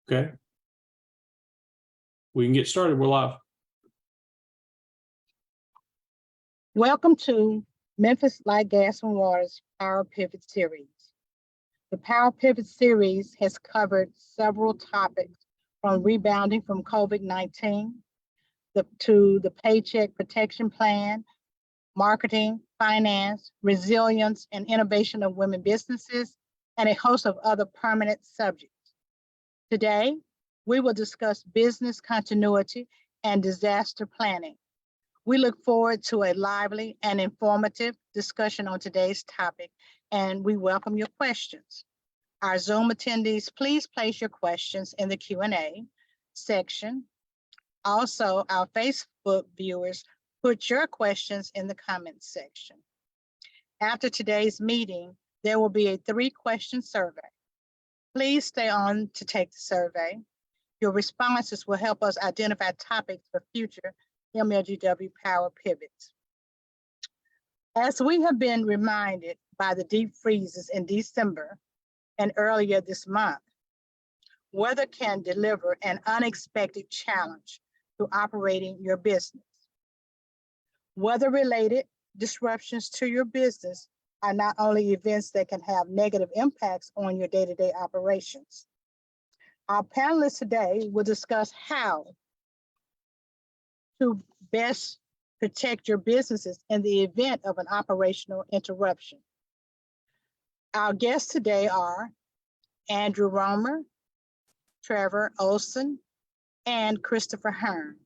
Okay. We can get started. We're live. Welcome to Memphis Light, Gas and Water's Power Pivot series. The Power Pivot series has covered several topics from rebounding from COVID-19 to the Paycheck Protection Plan, marketing, finance, resilience, and innovation of women businesses, and a host of other permanent subjects. Today, we will discuss business continuity and disaster planning. We look forward to a lively and informative discussion on today's topic, and we welcome your questions. Our Zoom attendees, please place your questions in the Q&A section. Also, our Facebook viewers, put your questions in the comments section. After today's meeting, there will be a 3-question survey. Please stay on to take the survey. Your responses will help us identify topics for future MLGW Power Pivots. As we have been reminded by the deep freezes in December and earlier this month, weather can deliver an unexpected challenge to operating your business. Weather-related disruptions to your business are not only events that can have negative impacts on your day-to-day operations. Our panelists today will discuss how to best protect your businesses in the event of an operational interruption. Our guests today are Andrew Romer, Trevor Olsen, and Christopher Hearn.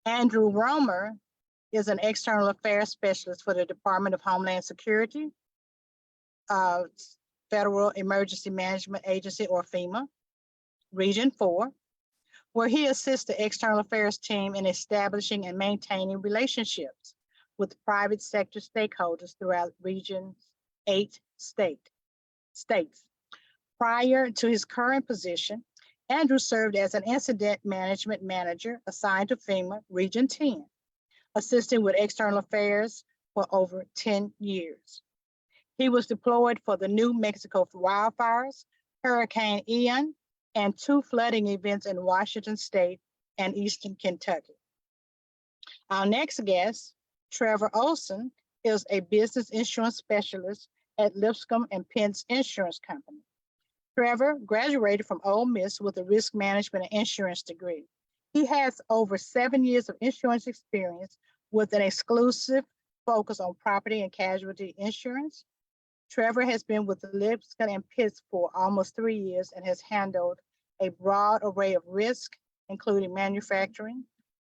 Andrew Romer is an external affairs specialist for the Department of Homeland Security, Federal Emergency Management Agency, or FEMA, Region 4, where he assists the external affairs team in establishing and maintaining relationships with private sector stakeholders throughout Region 8 states. Prior to his current position, Andrew served as an incident management manager assigned to FEMA Region 10, assisting with external affairs for over 10 years. He was deployed for the New Mexico wildfires, Hurricane Ian, and 2 flooding events in Washington State and Eastern Kentucky. Our next guest, Trevor Olsen, is a business insurance specialist at Lipscomb Pitts Insurance Company. Trevor graduated from Ole Miss with a risk management and insurance degree. He has over 7 years of insurance experience with an exclusive focus on property and casualty insurance. Trevor has been with the Lipscomb Pitts for almost 3 years and has handled a broad array of risk, including manufacturing,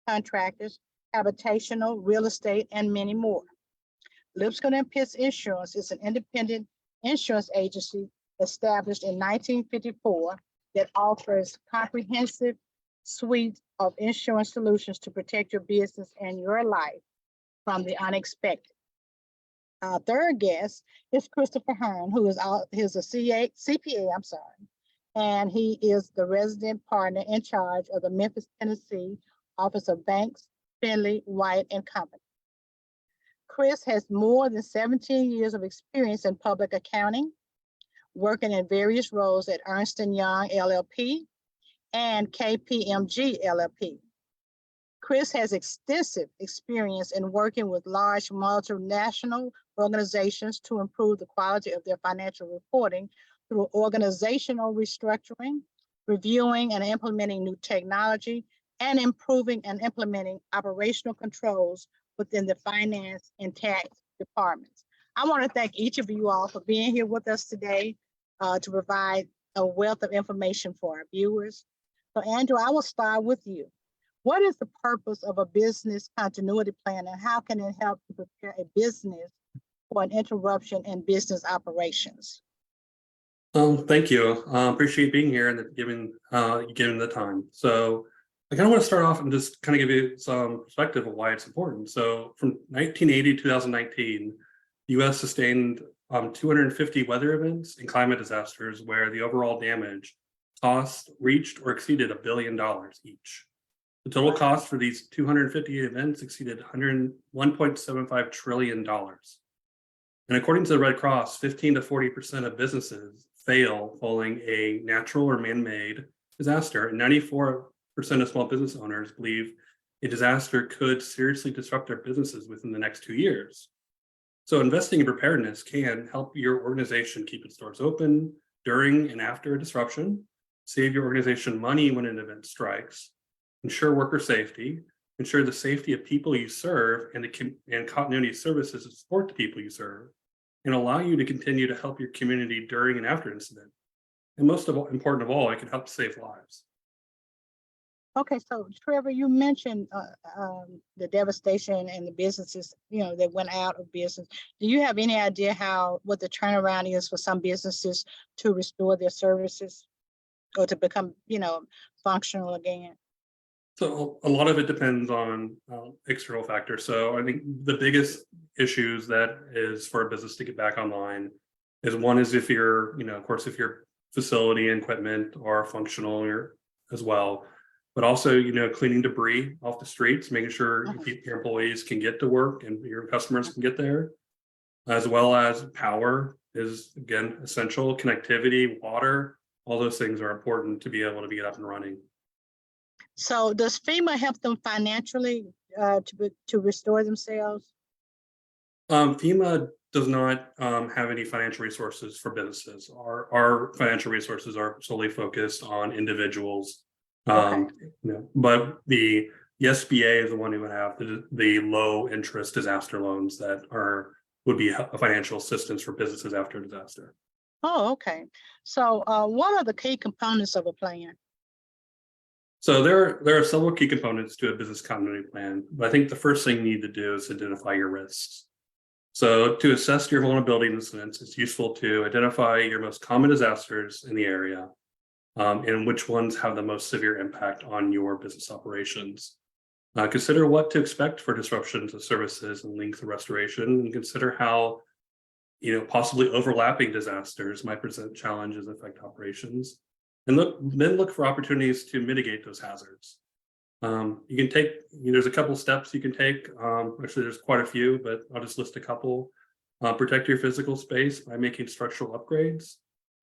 contractors, habitational, real estate, and many more. Lipscomb Pitts Insurance is an independent insurance agency established in 1954 that offers comprehensive suite of insurance solutions to protect your business and your life from the unexpected. Our third guest is Christopher Hearn, who is a CPA, and he is the resident partner in charge of the Memphis, Tennessee Office of Banks, Finley, White & Company. Chris has more than 17 years of experience in public accounting, working in various roles at Ernst & Young LLP and KPMG LLP. Chris has extensive experience in working with large multinational organizations to improve the quality of their financial reporting through organizational restructuring, reviewing and implementing new technology, and improving and implementing operational controls within the finance and tax departments. I want to thank each of you all for being here with us today to provide a wealth of information for our viewers. So Andrew, I will start with you. What is the purpose of a business continuity plan, and how can it help to prepare a business for an interruption in business operations? Thank you. Appreciate being here and giving the time. So I kind of want to start off and just kind of give you some perspective of why it's important. So from 1980 to 2019, the U.S. sustained 250 weather events and climate disasters where the overall damage cost reached or exceeded $1 billion each. The total cost for these 250 events exceeded $1.75 trillion. And according to the Red Cross, 15 to 40% of businesses fail following a natural or man-made disaster, and 94% of small business owners believe a disaster could seriously disrupt their businesses within the next 2 years. So investing in preparedness can help your organization keep its doors open during and after a disruption, save your organization money when an event strikes, ensure worker safety, ensure the safety of people you serve and continuity of services to support the people you serve, and allow you to continue to help your community during and after incident. And most of all, important of all, it can help save lives. Okay, so Trevor, you mentioned the devastation and the businesses, that went out of business. Do you have any idea what the turnaround is for some businesses to restore their services or to become, functional again? So a lot of it depends on external factors. So I think the biggest issues that is for a business to get back online is one is if you're, of course, if your facility and equipment are functional as well, but also, cleaning debris off the streets, making sure your employees can get to work and your customers can get there, as well as power is again essential, connectivity, water, all those things are important to be able to get up and running. So does FEMA help them financially to restore themselves? FEMA does not have any financial resources for businesses. Our financial resources are solely focused on individuals. Okay. But the SBA is the one who would have the low interest disaster loans that would be a financial assistance for businesses after a disaster. Oh, okay. So what are the key components of a plan? So there are several key components to a business continuity plan, but I think the first thing you need to do is identify your risks. So to assess your vulnerability incidents, it's useful to identify your most common disasters in the area, and which ones have the most severe impact on your business operations. Consider what to expect for disruption to services and length of restoration, and consider how possibly overlapping disasters might present challenges and affect operations. And look for opportunities to mitigate those hazards. You can take, there's a couple steps you can take. Actually, there's quite a few, but I'll just list a couple. Protect your physical space by making structural upgrades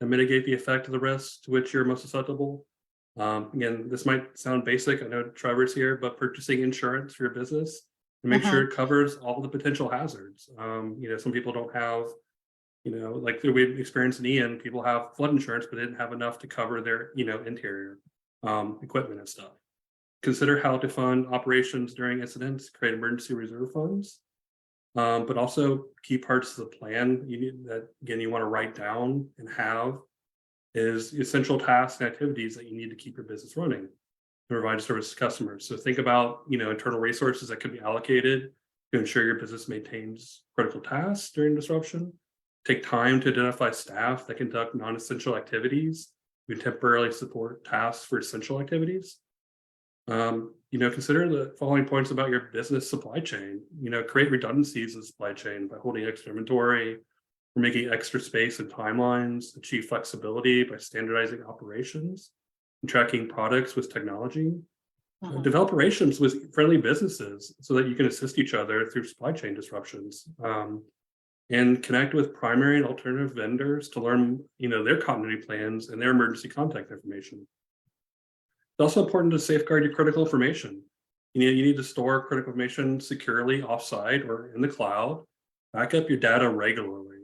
and mitigate the effect of the risks to which you're most susceptible. Again, this might sound basic. I know Trevor's here, but purchasing insurance for your business and make sure it covers all the potential hazards. Some people don't have, like we experienced in Ian, people have flood insurance, but didn't have enough to cover their, interior equipment and stuff. Consider how to fund operations during incidents, create emergency reserve funds. But also key parts of the plan you want to write down and have is essential tasks and activities that you need to keep your business running and provide service to customers. So think about, internal resources that could be allocated to ensure your business maintains critical tasks during disruption. Take time to identify staff that conduct non-essential activities to temporarily support tasks for essential activities. Consider the following points about your business supply chain. Create redundancies in the supply chain by holding extra inventory or making extra space and timelines. Achieve flexibility by standardizing operations and tracking products with technology. Develop relations with friendly businesses so that you can assist each other through supply chain disruptions. And connect with primary and alternative vendors to learn, their continuity plans and their emergency contact information. It's also important to safeguard your critical information. You need to store critical information securely offsite or in the cloud. Back up your data regularly.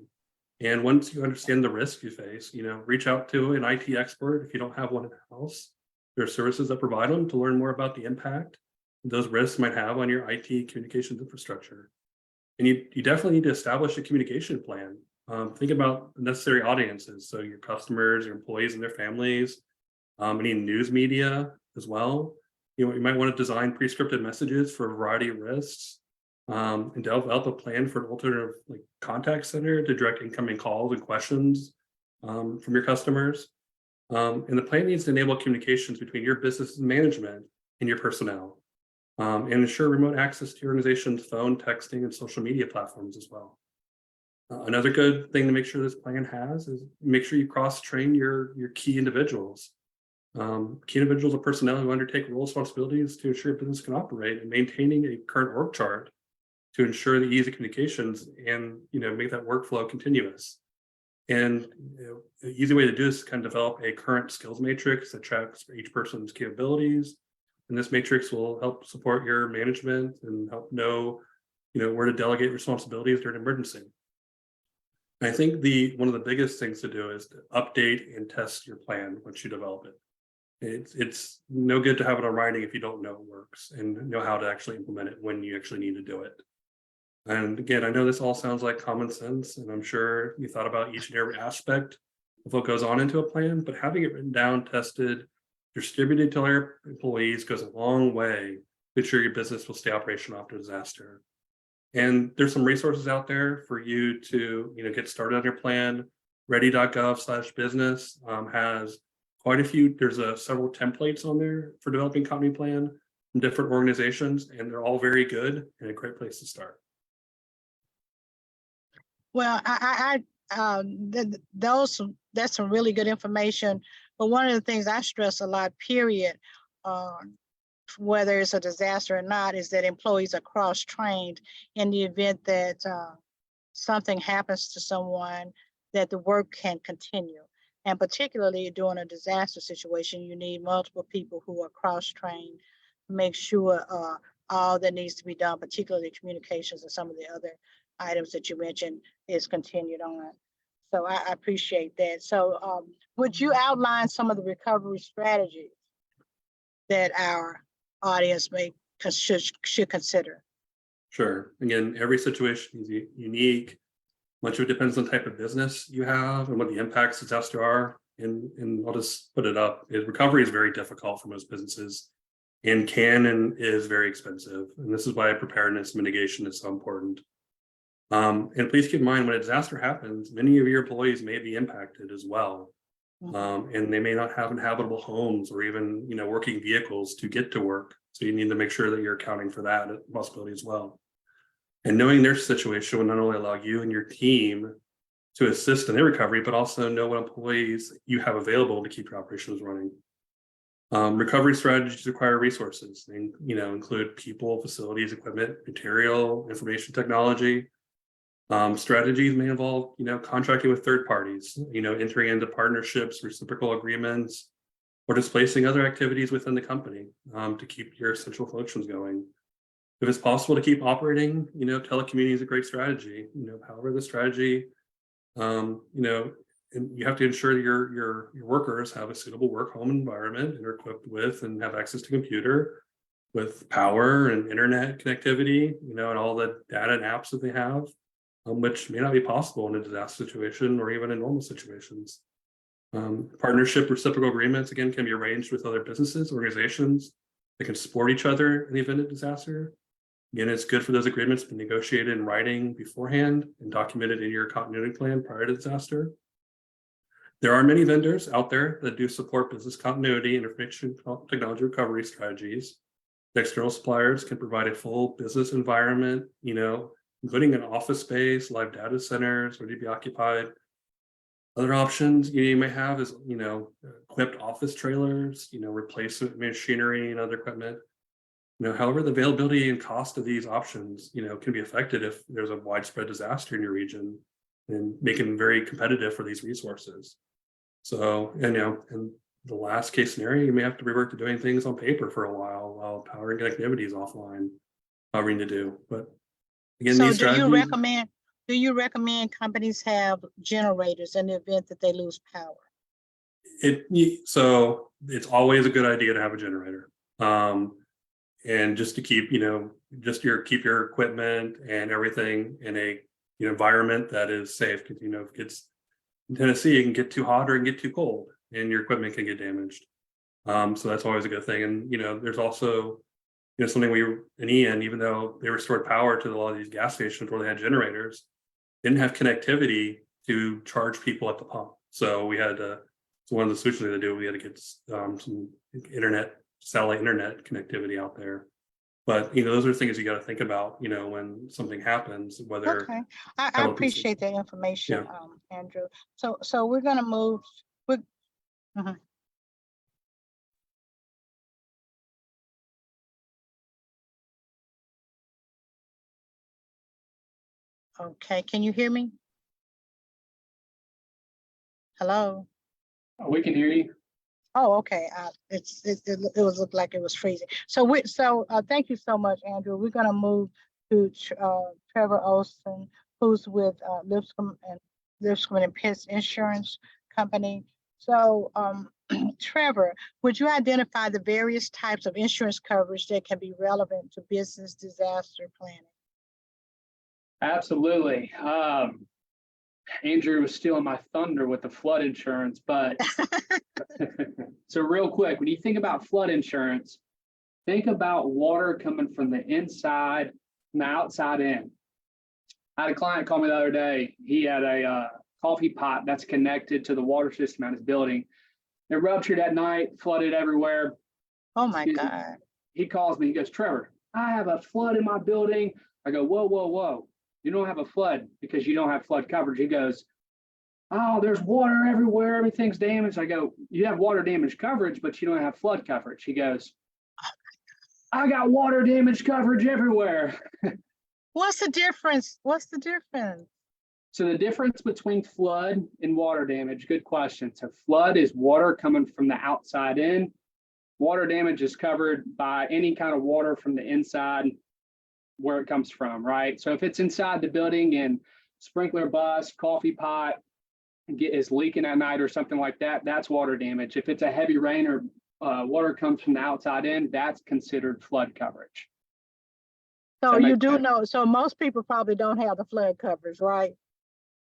And once you understand the risk you face, reach out to an IT expert if you don't have one in-house. There are services that provide them to learn more about the impact those risks might have on your IT communications infrastructure. And you definitely need to establish a communication plan. Think about necessary audiences. So your customers, your employees and their families, any news media as well. You might want to design pre-scripted messages for a variety of risks, and develop a plan for an alternative contact center to direct incoming calls and questions from your customers. And the plan needs to enable communications between your business management and your personnel, and ensure remote access to your organization's phone, texting, and social media platforms as well. Another good thing to make sure this plan has is make sure you cross-train your key individuals. Key individuals are personnel who undertake role responsibilities to ensure business can operate, and maintaining a current org chart to ensure the ease of communications and make that workflow continuous. And the easy way to do this is kind of develop a current skills matrix that tracks each person's capabilities. And this matrix will help support your management and help know, where to delegate responsibilities during an emergency. I think one of the biggest things to do is to update and test your plan once you develop it. It's no good to have it on writing if you don't know it works and know how to actually implement it when you actually need to do it. And again, I know this all sounds like common sense, and I'm sure you thought about each and every aspect of what goes on into a plan, but having it written down, tested, distributed to all your employees goes a long way to ensure your business will stay operational after disaster. And there's some resources out there for you to, get started on your plan. Ready.gov/business has quite a few. There's several templates on there for developing company plan from different organizations, and they're all very good and a great place to start. Well, that's some really good information. But one of the things I stress a lot, period, whether it's a disaster or not, is that employees are cross-trained in the event that something happens to someone, that the work can continue. And particularly during a disaster situation, you need multiple people who are cross-trained to make sure all that needs to be done, particularly communications and some of the other items that you mentioned, is continued on. So I appreciate that. So would you outline some of the recovery strategies that our audience should consider? Sure. Again, every situation is unique. Much of it depends on the type of business you have and what the impacts of disaster are. And I'll just put it up. Recovery is very difficult for most businesses and is very expensive. And this is why preparedness mitigation is so important. And please keep in mind, when a disaster happens, many of your employees may be impacted as well. And they may not have inhabitable homes or even, working vehicles to get to work. So you need to make sure that you're accounting for that possibility as well. And knowing their situation will not only allow you and your team to assist in their recovery, but also know what employees you have available to keep your operations running. Recovery strategies require resources. They, include people, facilities, equipment, material, information technology. Strategies may involve, contracting with third parties, entering into partnerships, reciprocal agreements, or displacing other activities within the company to keep your essential functions going. If it's possible to keep operating, telecommuting is a great strategy. However, the strategy, and you have to ensure your workers have a suitable work-home environment and are equipped with and have access to computer with power and internet connectivity, and all the data and apps that they have. Which may not be possible in a disaster situation or even in normal situations. Partnership reciprocal agreements, again, can be arranged with other businesses, organizations that can support each other in the event of disaster. Again, it's good for those agreements to be negotiated in writing beforehand and documented in your continuity plan prior to disaster. There are many vendors out there that do support business continuity and information technology recovery strategies. The external suppliers can provide a full business environment, including an office space, live data centers, ready to be occupied. Other options you may have is, equipped office trailers, replacement machinery and other equipment. However, the availability and cost of these options, can be affected if there's a widespread disaster in your region, and make them very competitive for these resources. So, in the last case scenario, you may have to revert to doing things on paper for a while power and connectivity is offline. However you need to do, but again, So these strategies. do you recommend companies have generators in the event that they lose power? So it's always a good idea to have a generator. And just to keep, keep your equipment and everything in a environment that is safe. Because if it gets in Tennessee, it can get too hot or it can get too cold, and your equipment can get damaged. So that's always a good thing. And there's also something in Ian, even though they restored power to a lot of these gas stations where they had generators, didn't have connectivity to charge people at the pump. So we had to, so one of the solutions we had to do, we had to get some satellite internet connectivity out there. But those are things you got to think about, when something happens, whether. Okay, I appreciate that information, Andrew. So we're going to move. Okay, can you hear me? Hello? We can hear you. Oh, okay. It was looked like it was freezing. So thank you so much, Andrew. We're gonna move to Trevor Olsen, who's with Lipscomb and Pitts Insurance Company. So Trevor, would you identify the various types of insurance coverage that can be relevant to business disaster planning? Absolutely. Andrew was stealing my thunder with the flood insurance, but so real quick, when you think about flood insurance, think about water coming from the inside and the outside in. I had a client call me the other day. He had a coffee pot that's connected to the water system at his building. It ruptured at night, flooded everywhere. Oh my God. He calls me, he goes, Trevor, I have a flood in my building. I go, whoa, whoa, whoa. You don't have a flood because you don't have flood coverage. He goes, oh, there's water everywhere. Everything's damaged. I go, you have water damage coverage, but you don't have flood coverage. He goes, I got water damage coverage everywhere. What's the difference? What's the difference? So the difference between flood and water damage, good question. So flood is water coming from the outside in. Water damage is covered by any kind of water from the inside where it comes from, right? So if it's inside the building and sprinkler bust, coffee pot is leaking at night or something like that, that's water damage. If it's a heavy rain or water comes from the outside in, that's considered flood coverage. So you do know, so most people probably don't have the flood coverage, right?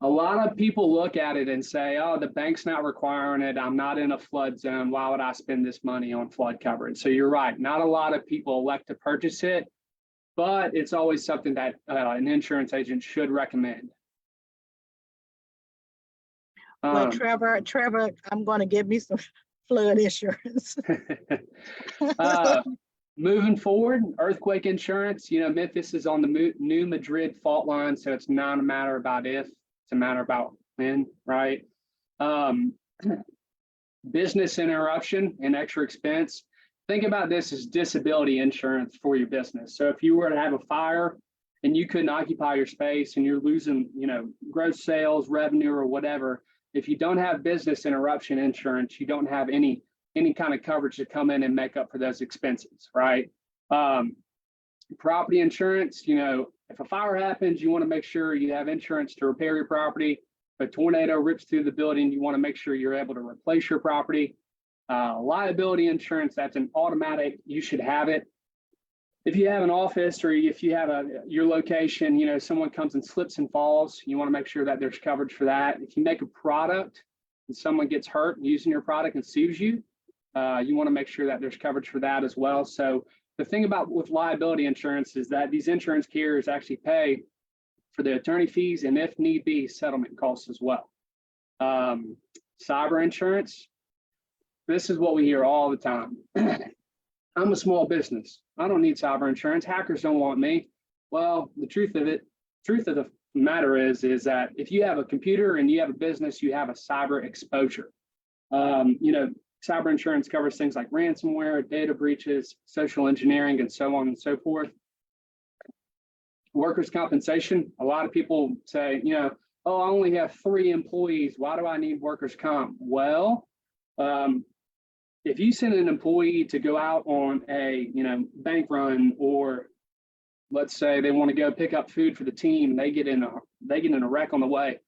A lot of people look at it and say, oh, the bank's not requiring it. I'm not in a flood zone. Why would I spend this money on flood coverage? So you're right. Not a lot of people elect to purchase it, but it's always something that an insurance agent should recommend. Well, Trevor, I'm going to give me some flood insurance. Moving forward, earthquake insurance, Memphis is on the New Madrid fault line, so it's not a matter about if, it's a matter about when, right? Business interruption and extra expense. Think about this as disability insurance for your business. So if you were to have a fire and you couldn't occupy your space and you're losing, gross sales, revenue, or whatever, if you don't have business interruption insurance, you don't have any kind of coverage to come in and make up for those expenses, right? Property insurance, if a fire happens, you want to make sure you have insurance to repair your property. If a tornado rips through the building, you want to make sure you're able to replace your property. Liability insurance, that's an automatic, you should have it. If you have an office or if you have your location, someone comes and slips and falls, you want to make sure that there's coverage for that. If you make a product and someone gets hurt using your product and sues you, you want to make sure that there's coverage for that as well. So the thing about with liability insurance is that these insurance carriers actually pay for the attorney fees and, if need be, settlement costs as well. Cyber insurance, this is what we hear all the time. I'm a small business. I don't need cyber insurance. Hackers don't want me. Well, the truth of the matter is that if you have a computer and you have a business, you have a cyber exposure. Cyber insurance covers things like ransomware, data breaches, social engineering, and so on and so forth. Workers' compensation. A lot of people say, oh, I only have 3 employees. Why do I need workers' comp? Well, if you send an employee to go out on a bank run, or let's say they want to go pick up food for the team, and they get in a wreck on the way,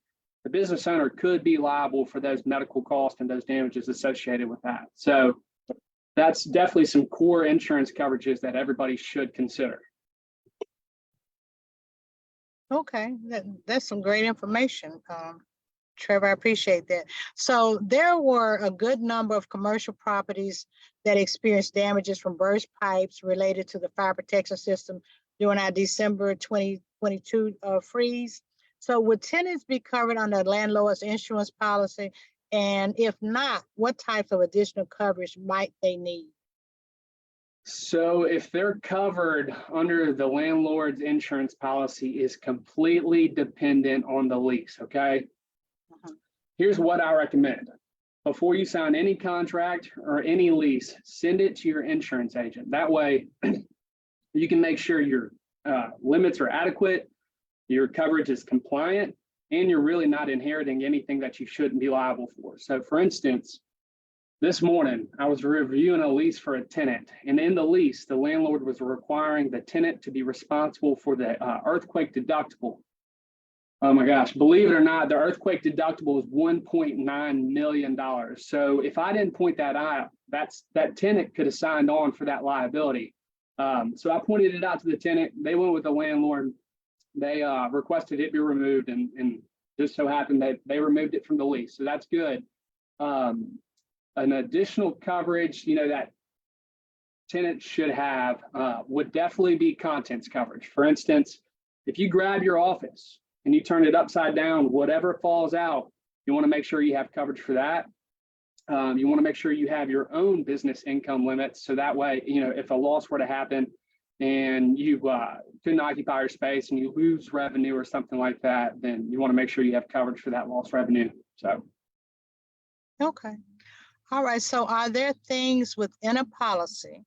the business owner could be liable for those medical costs and those damages associated with that. So that's definitely some core insurance coverages that everybody should consider. Okay, that's some great information. Trevor, I appreciate that. So there were a good number of commercial properties that experienced damages from burst pipes related to the fire protection system during our December 2022 freeze. So would tenants be covered under the landlord's insurance policy? And if not, what types of additional coverage might they need? So if they're covered under the landlord's insurance policy is completely dependent on the lease, okay? Here's what I recommend. Before you sign any contract or any lease, send it to your insurance agent. That way, you can make sure your limits are adequate, your coverage is compliant, and you're really not inheriting anything that you shouldn't be liable for. So for instance, this morning, I was reviewing a lease for a tenant, and in the lease, the landlord was requiring the tenant to be responsible for the earthquake deductible. Oh my gosh, believe it or not, the earthquake deductible is $1.9 million. So if I didn't point that out, that tenant could have signed on for that liability. So I pointed it out to the tenant. They went with the landlord. They requested it be removed, and just so happened that they removed it from the lease. So that's good. An additional coverage, that tenant should have would definitely be contents coverage. For instance, if you grab your office and you turn it upside down, whatever falls out, you want to make sure you have coverage for that. You want to make sure you have your own business income limits. So that way, if a loss were to happen and you couldn't occupy your space and you lose revenue or something like that, then you want to make sure you have coverage for that lost revenue. So. Okay. All right. So are there things within a policy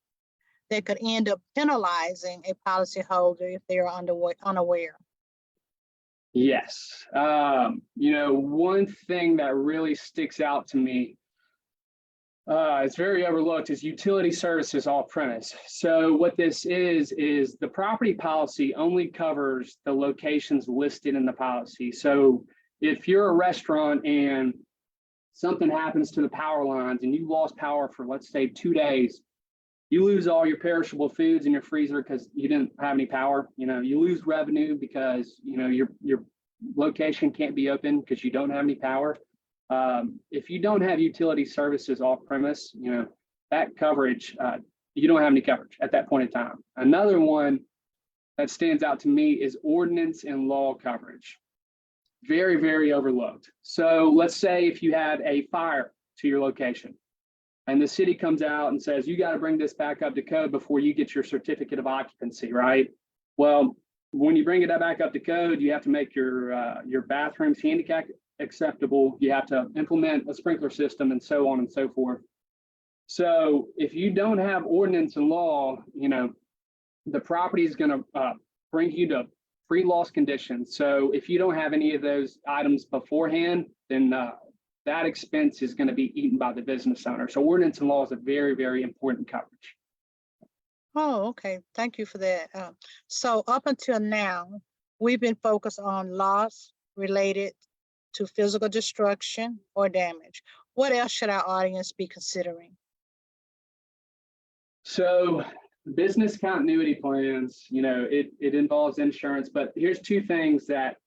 that could end up penalizing a policyholder if they are unaware? Yes. One thing that really sticks out to me, it's very overlooked, is utility services off premise. So what this is the property policy only covers the locations listed in the policy. So if you're a restaurant and something happens to the power lines and you lost power for, let's say, 2 days, you lose all your perishable foods in your freezer because you didn't have any power. You lose revenue because your location can't be open because you don't have any power. If you don't have utility services off premise, that coverage, you don't have any coverage at that point in time. Another one that stands out to me is ordinance and law coverage. Very, very overlooked. So let's say if you had a fire to your location and the city comes out and says, you got to bring this back up to code before you get your certificate of occupancy, right? Well, when you bring it back up to code, you have to make your bathrooms handicap acceptable. You have to implement a sprinkler system and so on and so forth. So if you don't have ordinance and law, the property is going to bring you to pre-loss conditions. So if you don't have any of those items beforehand, then that expense is going to be eaten by the business owner. So ordinance and law is a very, very important coverage. Oh, okay. Thank you for that. So up until now, we've been focused on loss related to physical destruction or damage. What else should our audience be considering? So business continuity plans, it involves insurance, but here's two things that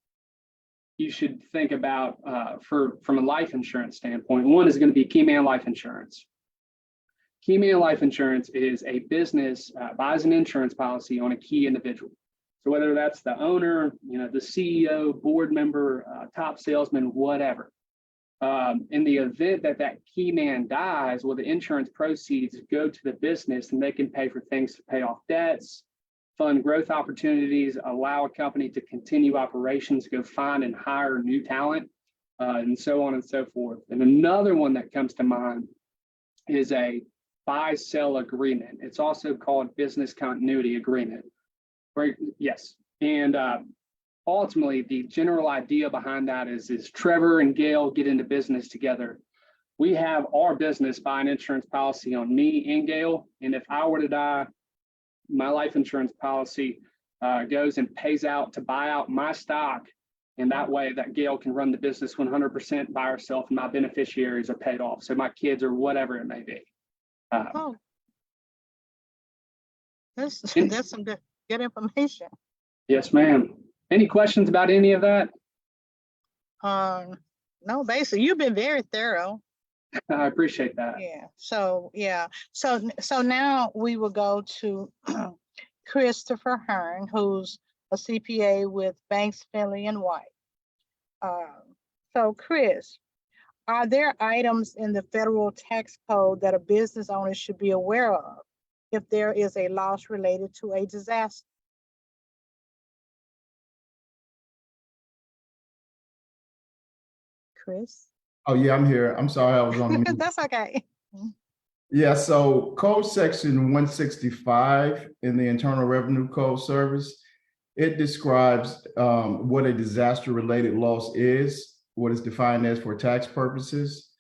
you should think about from a life insurance standpoint. One is going to be Key Man Life Insurance. Key Man Life Insurance is a business buys an insurance policy on a key individual. So whether that's the owner, the CEO, board member, top salesman, whatever. In the event that key man dies, well, the insurance proceeds go to the business and they can pay for things to pay off debts, fund growth opportunities, allow a company to continue operations, go find and hire new talent, and so on and so forth. And another one that comes to mind is a buy-sell agreement. It's also called business continuity agreement. Right? Yes. And ultimately, the general idea behind that is Trevor and Gail get into business together. We have our business buy an insurance policy on me and Gail. And if I were to die, my life insurance policy goes and pays out to buy out my stock. And that way that Gail can run the business 100% by herself and my beneficiaries are paid off. So my kids or whatever it may be. That's some good information. Yes, ma'am. Any questions about any of that? No, basically, you've been very thorough. I appreciate that. Yeah. So now we will go to Christopher Hearn, who's a CPA with Banks, Finley and White. So Chris, are there items in the federal tax code that a business owner should be aware of if there is a loss related to a disaster? Chris? Oh yeah, I'm here. I'm sorry, I was on mute. That's okay. Yeah, so code section 165 in the Internal Revenue Code Service, It describes what a disaster-related loss is, what is defined as for tax purposes.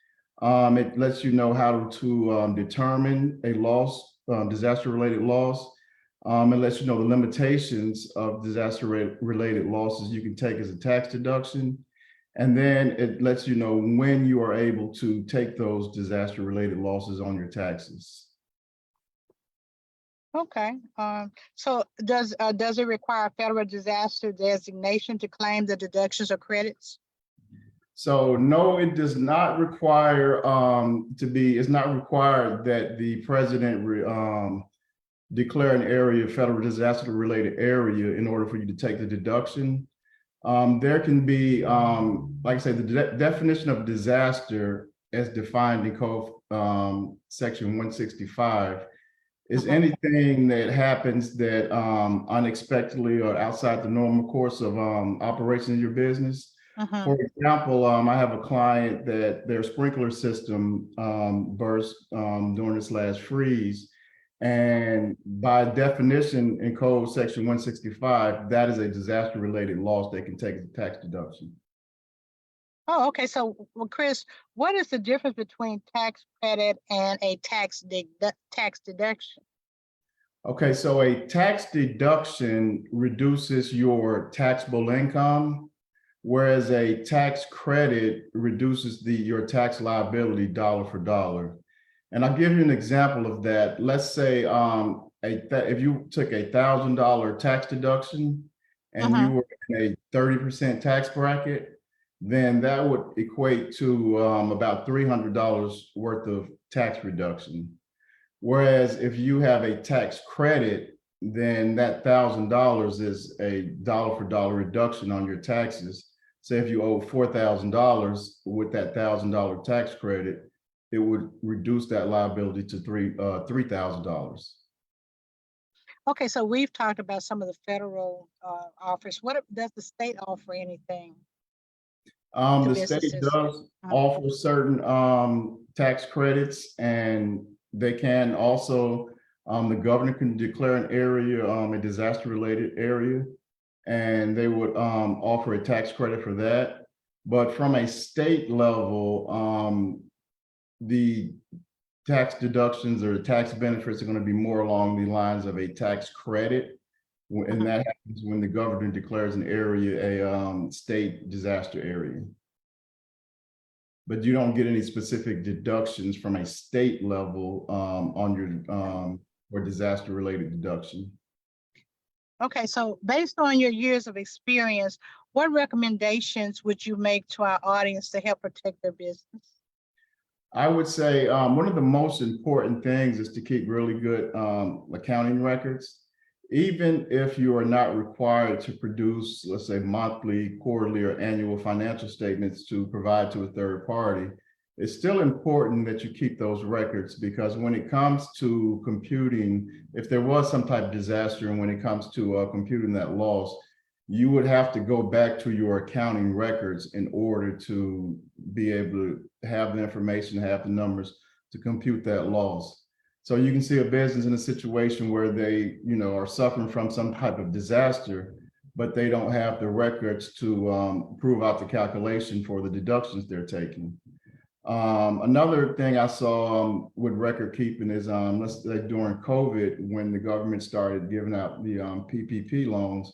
It lets you know how to determine a loss, disaster-related loss. It lets you know the limitations of disaster-related losses you can take as a tax deduction. And then it lets you know when you are able to take those disaster-related losses on your taxes. Okay, so does it require federal disaster designation to claim the deductions or credits? So no, it does not require it's not required that the president declare an area, federal disaster related area, in order for you to take the deduction. There can be, like I said, the definition of disaster as defined in Code Section 165 is anything that happens that unexpectedly or outside the normal course of operation in your business. For example, I have a client that their sprinkler system burst during this last freeze. And by definition in Code Section 165, that is a disaster-related loss they can take as a tax deduction. Oh, okay. So, well, Chris, what is the difference between tax credit and a tax deduction? Okay, so a tax deduction reduces your taxable income, whereas a tax credit reduces your tax liability dollar for dollar. And I'll give you an example of that. Let's say if you took $1,000 tax deduction and you were in a 30% tax bracket, then that would equate to about $300 worth of tax reduction. Whereas if you have a tax credit, then that $1,000 is a dollar for dollar reduction on your taxes. Say if you owe $4,000 with that $1,000 tax credit, it would reduce that liability to $3,000. Okay, so we've talked about some of the federal offers. What does the state offer anything? The state does offer certain tax credits, and they can also, the governor can declare an area, a disaster-related area, and they would offer a tax credit for that. But from a state level, the tax deductions or tax benefits are going to be more along the lines of a tax credit. And that happens when the governor declares an area a state disaster area. But you don't get any specific deductions from a state level on your or disaster related deduction. Okay, so based on your years of experience, what recommendations would you make to our audience to help protect their business? I would say one of the most important things is to keep really good accounting records. Even if you are not required to produce, let's say, monthly, quarterly, or annual financial statements to provide to a third party, it's still important that you keep those records, because when it comes to computing, if there was some type of disaster and when it comes to computing that loss, you would have to go back to your accounting records in order to be able to have the information, have the numbers to compute that loss. So you can see a business in a situation where they, are suffering from some type of disaster, but they don't have the records to prove out the calculation for the deductions they're taking. Another thing I saw with record keeping is, let's say during COVID, when the government started giving out the PPP loans,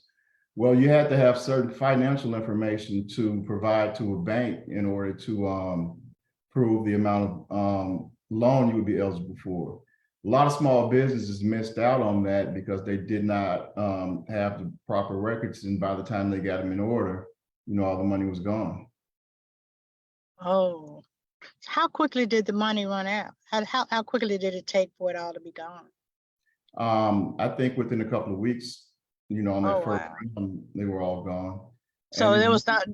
well, you had to have certain financial information to provide to a bank in order to prove the amount of loan you would be eligible for. A lot of small businesses missed out on that because they did not have the proper records, and by the time they got them in order, all the money was gone. Oh, how quickly did the money run out? How quickly did it take for it all to be gone? I think within a couple of weeks, on that first round, they were all gone. So and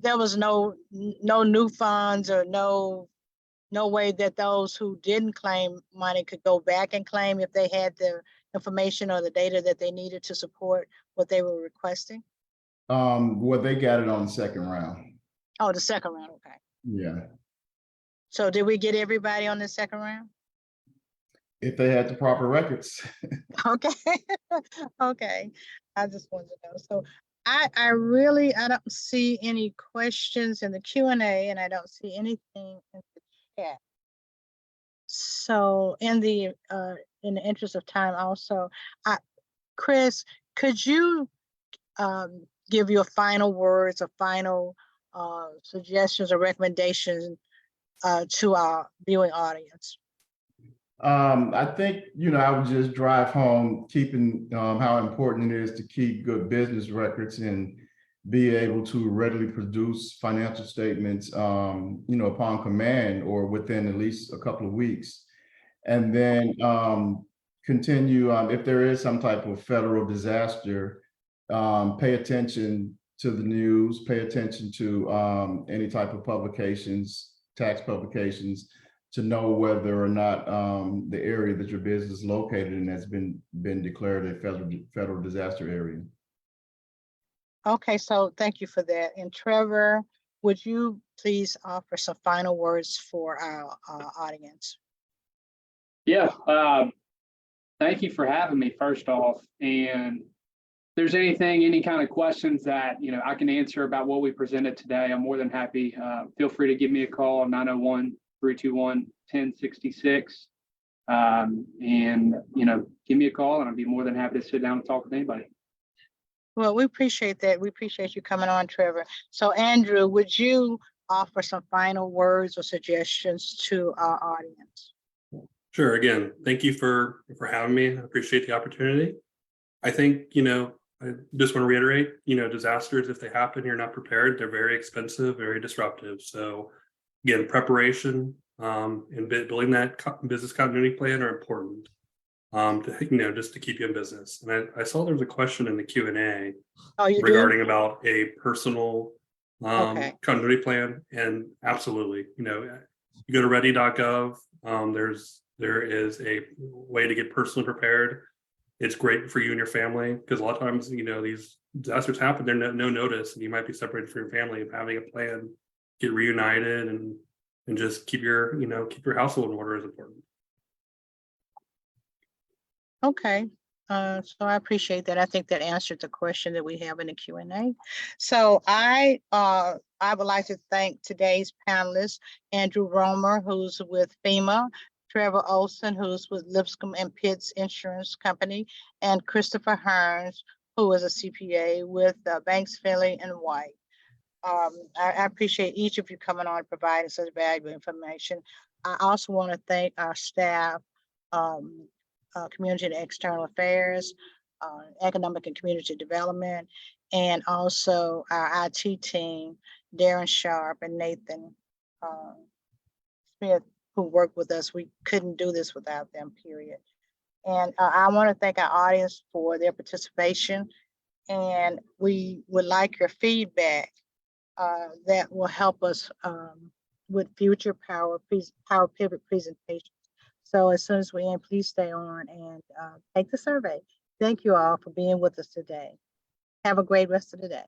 there was no new funds or no way that those who didn't claim money could go back and claim if they had the information or the data that they needed to support what they were requesting? Well, they got it on the second round. Oh, the second round, okay. Yeah. So did we get everybody on the second round? If they had the proper records. Okay. Okay. I just wanted to know. So I don't see any questions in the Q&A, and I don't see anything in the chat. So in the interest of time also, Chris, could you give your final words or final suggestions or recommendations to our viewing audience? I think, I would just drive home keeping how important it is to keep good business records and be able to readily produce financial statements, upon command or within at least a couple of weeks. And then continue, if there is some type of federal disaster, pay attention to the news, pay attention to any type of publications, tax publications, to know whether or not the area that your business is located in has been declared a federal disaster area. Okay, so thank you for that. And Trevor, would you please offer some final words for our audience? Yeah, thank you for having me first off. And if there's any kind of questions that, I can answer about what we presented today, I'm more than happy. Feel free to give me a call, 901-321-1066. And, give me a call and I'll be more than happy to sit down and talk with anybody. Well, we appreciate that. We appreciate you coming on, Trevor. So Andrew, would you offer some final words or suggestions to our audience? Sure. Again, thank you for having me. I appreciate the opportunity. I think, I just want to reiterate, disasters, if they happen, you're not prepared. They're very expensive, very disruptive. So again, preparation and building that business continuity plan are important just to keep you in business. And I saw there was a question in the Q&A regarding about a personal continuity plan. And absolutely, you go to ready.gov. There is a way to get personally prepared. It's great for you and your family because a lot of times, these disasters happen, they're no notice, and you might be separated from your family. Of having a plan, get reunited, and just keep your household in order is important. Okay, so I appreciate that. I think that answered the question that we have in the Q&A. So I would like to thank today's panelists, Andrew Romer, who's with FEMA, Trevor Olsen, who's with Lipscomb Pitts Insurance Company, and Christopher Hearns, who is a CPA with Banks, Finley and White. I appreciate each of you coming on and providing such valuable information. I also want to thank our staff, Community and External Affairs, Economic and Community Development, and also our IT team, Darren Sharp and Nathan Smith, who worked with us. We couldn't do this without them, period. And I want to thank our audience for their participation. And we would like your feedback that will help us with future Power Pivot presentations. So as soon as we end, please stay on and take the survey. Thank you all for being with us today. Have a great rest of the day.